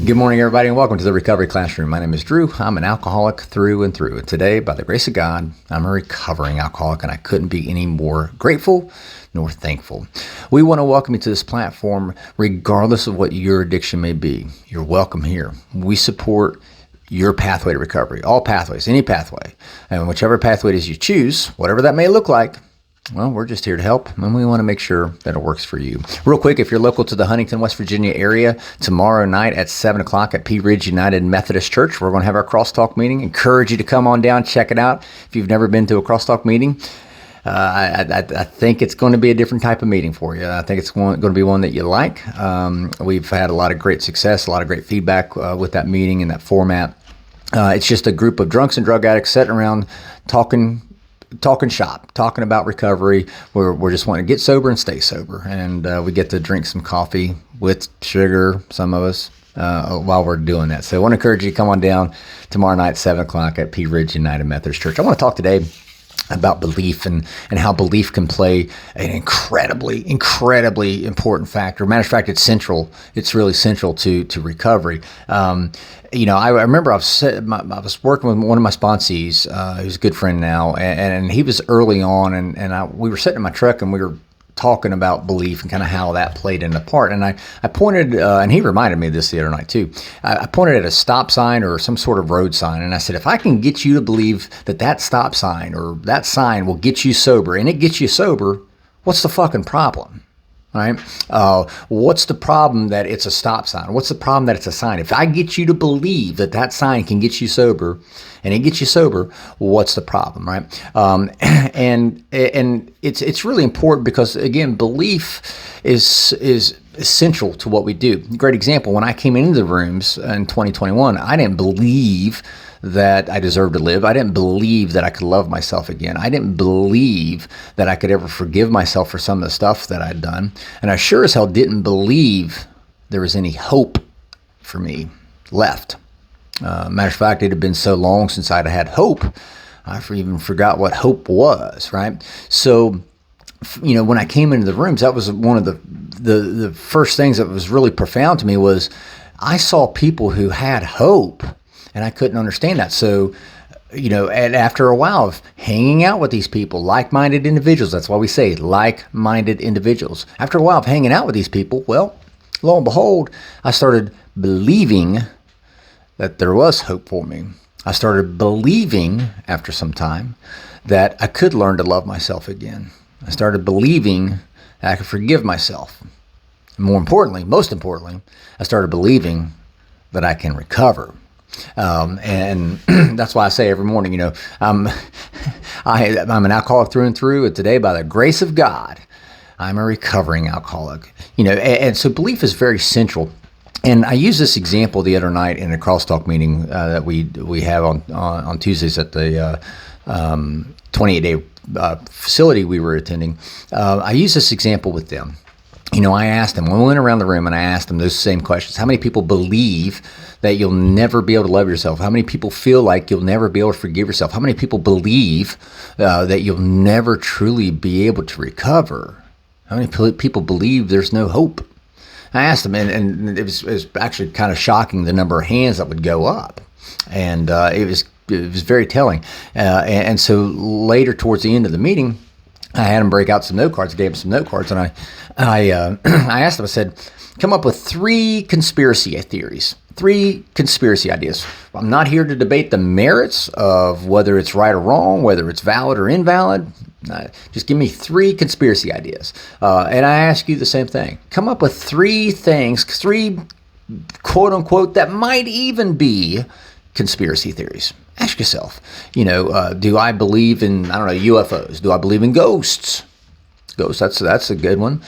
Good morning, everybody, and welcome to the Recovery Classroom. My name is Drew. I'm an alcoholic through and through. And today, by the grace of God, I'm a recovering alcoholic, and I couldn't be any more grateful nor thankful. We want to welcome you to this platform, regardless of what your addiction may be. You're welcome here. We support your pathway to recovery, all pathways, any pathway, and whichever pathway it is you choose, whatever that may look like. Well, we're just here to help, and we want to make sure that it works for you. Real quick, if you're local to the Huntington, West Virginia area, tomorrow night at 7 o'clock at Pea Ridge United Methodist Church, we're going to have our crosstalk meeting. Encourage you to come on down, check it out. If you've never been to a crosstalk meeting, I think it's going to be a different type of meeting for you. I think it's going to be one that you like. We've had a lot of great success, a lot of great feedback with that meeting and that format. It's just a group of drunks and drug addicts sitting around talking shop, talking about recovery. We're just wanting to get sober and stay sober. And we get to drink some coffee with sugar, some of us, while we're doing that. So I want to encourage you to come on down tomorrow night, 7 o'clock at Pea Ridge United Methodist Church. I want to talk today about belief and how belief can play an incredibly important factor. Matter of fact, it's central. It's really central to recovery. I remember I was working with one of my sponsees, who's a good friend now, and he was early on, and we were sitting in my truck and we were talking about belief and kind of how that played into part. And I pointed, and he reminded me of this the other night too. I pointed at a stop sign or some sort of road sign, and I said, if I can get you to believe that stop sign or that sign will get you sober, and it gets you sober, what's the fucking problem? Right? What's the problem that it's a stop sign? What's the problem that it's a sign? If I get you to believe that sign can get you sober, and it gets you sober, what's the problem, right? And it's really important because, again, belief is essential to what we do. Great example, when I came into the rooms in 2021, I didn't believe that I deserved to live. I didn't believe that I could love myself again. I didn't believe that I could ever forgive myself for some of the stuff that I'd done. And I sure as hell didn't believe there was any hope for me left. Matter of fact, it had been so long since I'd had hope, I even forgot what hope was, right? So, when I came into the rooms, that was one of the first things that was really profound to me was I saw people who had hope, and I couldn't understand that. So, and after a while of hanging out with these people, like-minded individuals, that's why we say like-minded individuals. After a while of hanging out with these people, well, lo and behold, I started believing that there was hope for me. I started believing after some time that I could learn to love myself again. I started believing that I could forgive myself. And most importantly, I started believing that I can recover. And that's why I say every morning, I'm an alcoholic through and through, and today, by the grace of God, I'm a recovering alcoholic. And so belief is very central. And I used this example the other night in a crosstalk meeting that we have on Tuesdays at the 28-day facility we were attending. I used this example with them. I asked them, when we went around the room and I asked them those same questions, how many people believe that you'll never be able to love yourself? How many people feel like you'll never be able to forgive yourself? How many people believe that you'll never truly be able to recover? How many people believe there's no hope? I asked them, and it was actually kind of shocking the number of hands that would go up. And it was very telling. And so later towards the end of the meeting, I had them break out some note cards, gave them some note cards, and I asked them, I said, come up with 3 conspiracy theories, 3 conspiracy ideas. I'm not here to debate the merits of whether it's right or wrong, whether it's valid or invalid. Just give me 3 conspiracy ideas. And I ask you the same thing. Come up with 3 things, 3 quote unquote, that might even be conspiracy theories. Ask yourself, do I believe in, UFOs? Do I believe in ghosts? Ghosts, that's a good one.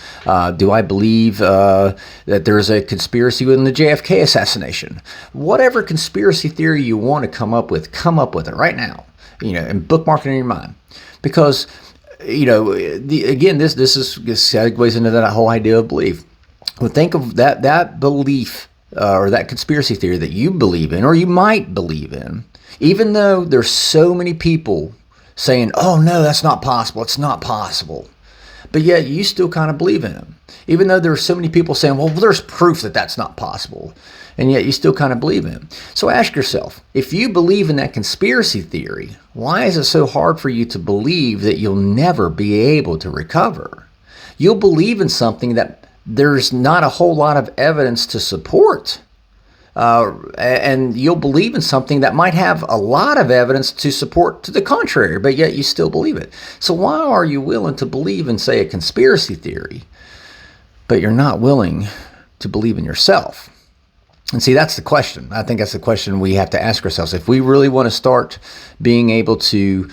Do I believe that there's a conspiracy within the JFK assassination? Whatever conspiracy theory you want to come up with it right now, and bookmark it in your mind. Because, again, this segues into that whole idea of belief. Well, think of that belief or that conspiracy theory that you believe in, or you might believe in, even though there's so many people saying, oh, no, that's not possible. It's not possible. But yet you still kind of believe in them. even though there are so many people saying, well, there's proof that that's not possible. And yet you still kind of believe in it. So ask yourself, if you believe in that conspiracy theory, why is it so hard for you to believe that you'll never be able to recover? You'll believe in something that there's not a whole lot of evidence to support. And you'll believe in something that might have a lot of evidence to support to the contrary, but yet you still believe it. So why are you willing to believe in, say, a conspiracy theory, but you're not willing to believe in yourself? And see, that's the question. I think that's the question we have to ask ourselves. If we really want to start being able to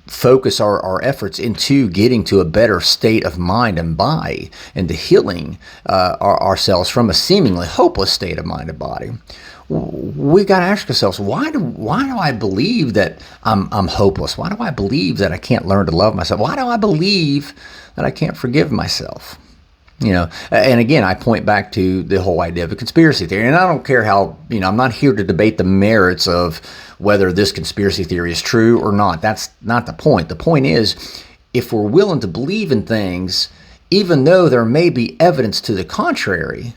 focus our efforts into getting to a better state of mind and body, and to healing ourselves from a seemingly hopeless state of mind and body, we got to ask ourselves, why do I believe that I'm hopeless? Why do I believe that I can't learn to love myself? Why do I believe that I can't forgive myself? And again, I point back to the whole idea of a conspiracy theory. And I don't care how, I'm not here to debate the merits of whether this conspiracy theory is true or not. That's not the point. The point is, if we're willing to believe in things, even though there may be evidence to the contrary,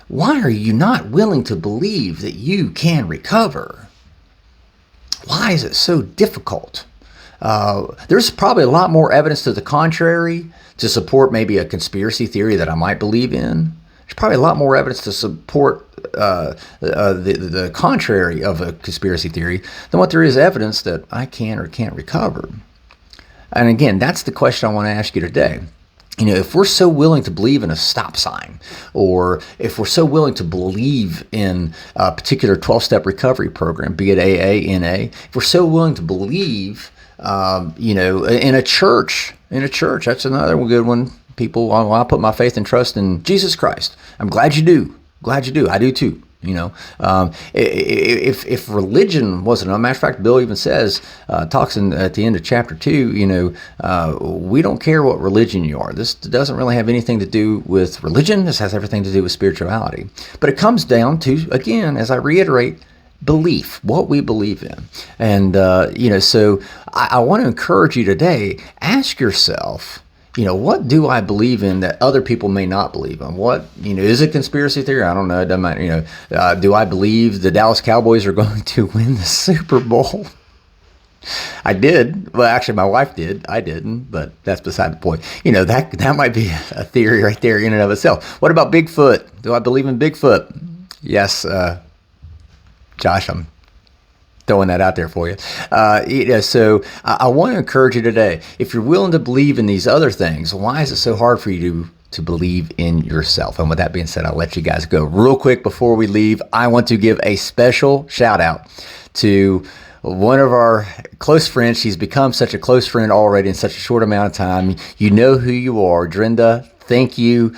why are you not willing to believe that you can recover? Why is it so difficult? There's probably a lot more evidence to the contrary to support maybe a conspiracy theory that I might believe in. There's probably a lot more evidence to support the contrary of a conspiracy theory than what there is evidence that I can or can't recover. And again, that's the question I want to ask you today. If we're so willing to believe in a stop sign, or if we're so willing to believe in a particular 12-step recovery program, be it AA, NA, if we're so willing to believe in a church, that's another good one. People, I put my faith and trust in Jesus Christ. I'm glad you do. I do too. If religion wasn't, as a matter of fact, Bill even says, talks at the end of chapter 2, we don't care what religion you are. This doesn't really have anything to do with religion. This has everything to do with spirituality. But it comes down to, again, as I reiterate, belief, what we believe in. And, so I want to encourage you today, ask yourself, what do I believe in that other people may not believe in? What, is it conspiracy theory? I don't know. It doesn't matter. Do I believe the Dallas Cowboys are going to win the Super Bowl? I did. Well, actually, my wife did. I didn't, but that's beside the point. That might be a theory right there in and of itself. What about Bigfoot? Do I believe in Bigfoot? Yes, Josh, I'm throwing that out there for you. So I want to encourage you today, if you're willing to believe in these other things, why is it so hard for you to believe in yourself? And with that being said, I'll let you guys go. Real quick before we leave, I want to give a special shout out to one of our close friends. She's become such a close friend already in such a short amount of time. You know who you are, Drinda. Thank you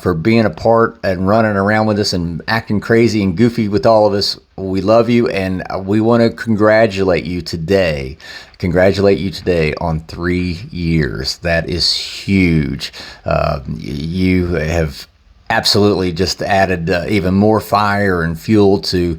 for being a part and running around with us and acting crazy and goofy with all of us. We love you, and we want to congratulate you today on 3 years. That is huge. You have absolutely just added even more fire and fuel to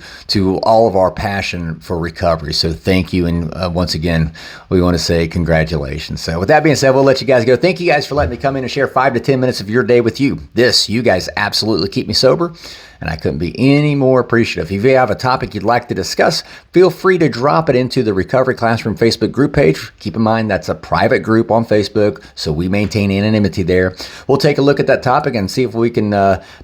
all of our passion for recovery. So thank you. And once again, we want to say congratulations. So with that being said, we'll let you guys go. Thank you guys for letting me come in and share 5 to 10 minutes of your day with you. You guys absolutely keep me sober, and I couldn't be any more appreciative. If you have a topic you'd like to discuss, feel free to drop it into the Recovery Classroom Facebook group page. Keep in mind that's a private group on Facebook, so we maintain anonymity there. We'll take a look at that topic and see if we can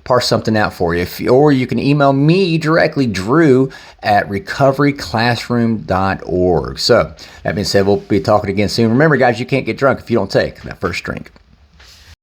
parse something out for you. Or you can email me directly, drew@recoveryclassroom.org. So that being said, we'll be talking again soon. Remember, guys, you can't get drunk if you don't take that first drink.